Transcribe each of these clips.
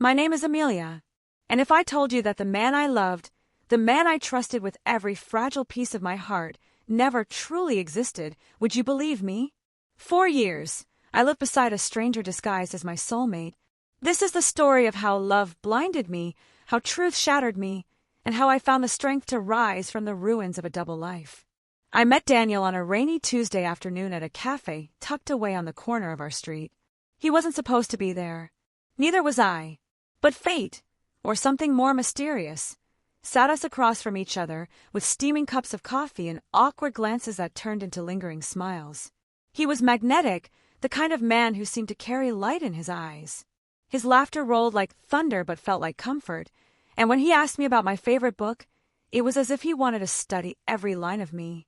My name is Amelia. And if I told you that the man I loved, the man I trusted with every fragile piece of my heart, never truly existed, would you believe me? 4 years, I lived beside a stranger disguised as my soulmate. This is the story of how love blinded me, how truth shattered me, and how I found the strength to rise from the ruins of a double life. I met Daniel on a rainy Tuesday afternoon at a cafe tucked away on the corner of our street. He wasn't supposed to be there. Neither was I. But fate, or something more mysterious, sat us across from each other with steaming cups of coffee and awkward glances that turned into lingering smiles. He was magnetic, the kind of man who seemed to carry light in his eyes. His laughter rolled like thunder but felt like comfort, and when he asked me about my favorite book, it was as if he wanted to study every line of me.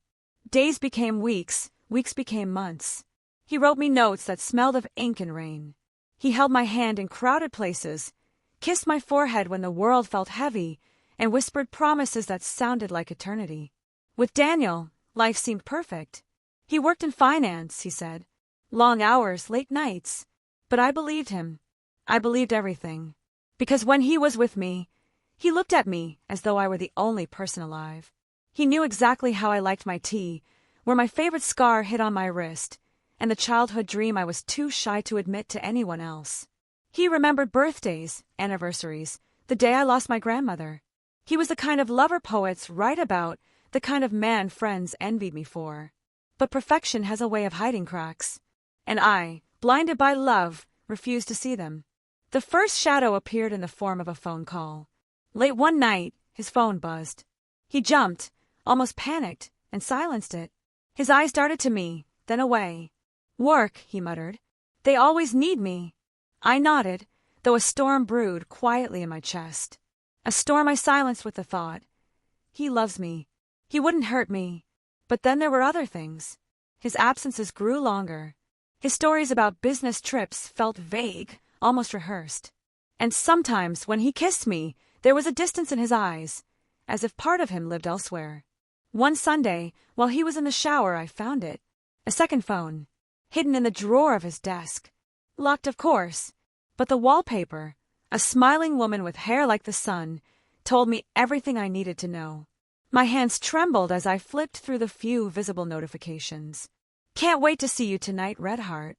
Days became weeks, weeks became months. He wrote me notes that smelled of ink and rain. He held my hand in crowded places, kissed my forehead when the world felt heavy, and whispered promises that sounded like eternity. With Daniel, life seemed perfect. He worked in finance, he said. Long hours, late nights. But I believed him. I believed everything. Because when he was with me, he looked at me as though I were the only person alive. He knew exactly how I liked my tea, where my favorite scar hid on my wrist, and the childhood dream I was too shy to admit to anyone else. He remembered birthdays, anniversaries, the day I lost my grandmother. He was the kind of lover poets write about, the kind of man friends envied me for. But perfection has a way of hiding cracks. And I, blinded by love, refused to see them. The first shadow appeared in the form of a phone call. Late one night, his phone buzzed. He jumped, almost panicked, and silenced it. His eyes darted to me, then away. "Work," he muttered. "They always need me." I nodded, though a storm brewed quietly in my chest. A storm I silenced with the thought, he loves me. He wouldn't hurt me. But then there were other things. His absences grew longer. His stories about business trips felt vague, almost rehearsed. And sometimes, when he kissed me, there was a distance in his eyes, as if part of him lived elsewhere. One Sunday, while he was in the shower, I found it. A second phone, hidden in the drawer of his desk. Locked, of course, but the wallpaper, a smiling woman with hair like the sun, told me everything I needed to know. My hands trembled as I flipped through the few visible notifications. "Can't wait to see you tonight, Redheart.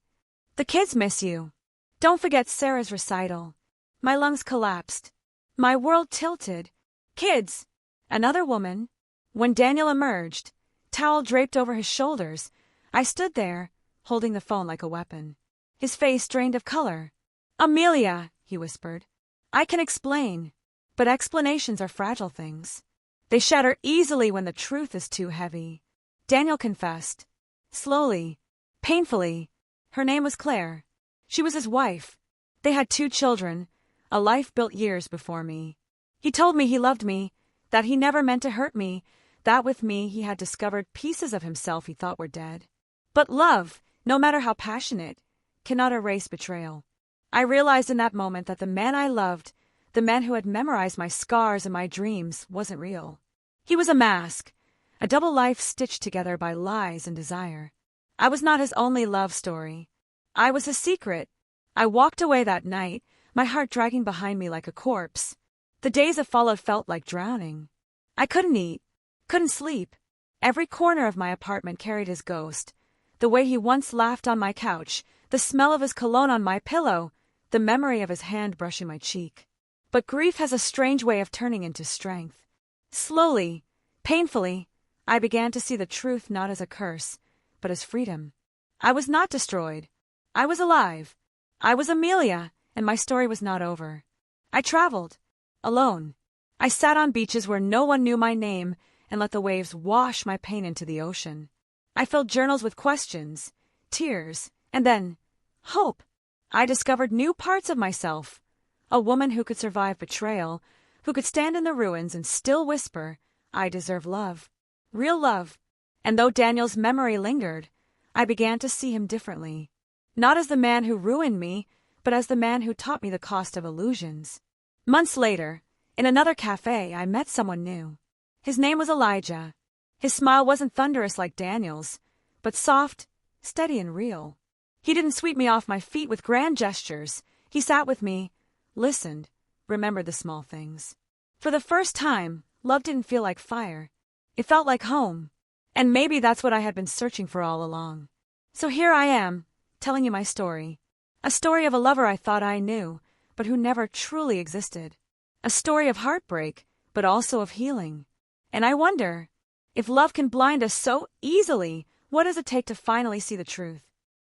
The kids miss you. Don't forget Sarah's recital." My lungs collapsed. My world tilted. Kids. Another woman. When Daniel emerged, towel draped over his shoulders, I stood there, holding the phone like a weapon. His face drained of color. "Amelia," he whispered. "I can explain, but explanations are fragile things. They shatter easily when the truth is too heavy." Daniel confessed. Slowly, painfully. Her name was Claire. She was his wife. They had 2 children, a life built years before me. He told me he loved me, that he never meant to hurt me, that with me he had discovered pieces of himself he thought were dead. But love, no matter how passionate, cannot erase betrayal. I realized in that moment that the man I loved, the man who had memorized my scars and my dreams, wasn't real. He was a mask, a double life stitched together by lies and desire. I was not his only love story. I was his secret. I walked away that night, my heart dragging behind me like a corpse. The days that followed felt like drowning. I couldn't eat, couldn't sleep. Every corner of my apartment carried his ghost. The way he once laughed on my couch, the smell of his cologne on my pillow, the memory of his hand brushing my cheek. But grief has a strange way of turning into strength. Slowly, painfully, I began to see the truth not as a curse, but as freedom. I was not destroyed. I was alive. I was Amelia, and my story was not over. I traveled, alone. I sat on beaches where no one knew my name and let the waves wash my pain into the ocean. I filled journals with questions, tears, and then hope. I discovered new parts of myself. A woman who could survive betrayal, who could stand in the ruins and still whisper, "I deserve love." Real love. And though Daniel's memory lingered, I began to see him differently. Not as the man who ruined me, but as the man who taught me the cost of illusions. Months later, in another cafe, I met someone new. His name was Elijah. His smile wasn't thunderous like Daniel's, but soft, steady and real. He didn't sweep me off my feet with grand gestures. He sat with me, listened, remembered the small things. For the first time, love didn't feel like fire. It felt like home. And maybe that's what I had been searching for all along. So here I am, telling you my story. A story of a lover I thought I knew, but who never truly existed. A story of heartbreak, but also of healing. And I wonder, if love can blind us so easily, what does it take to finally see the truth?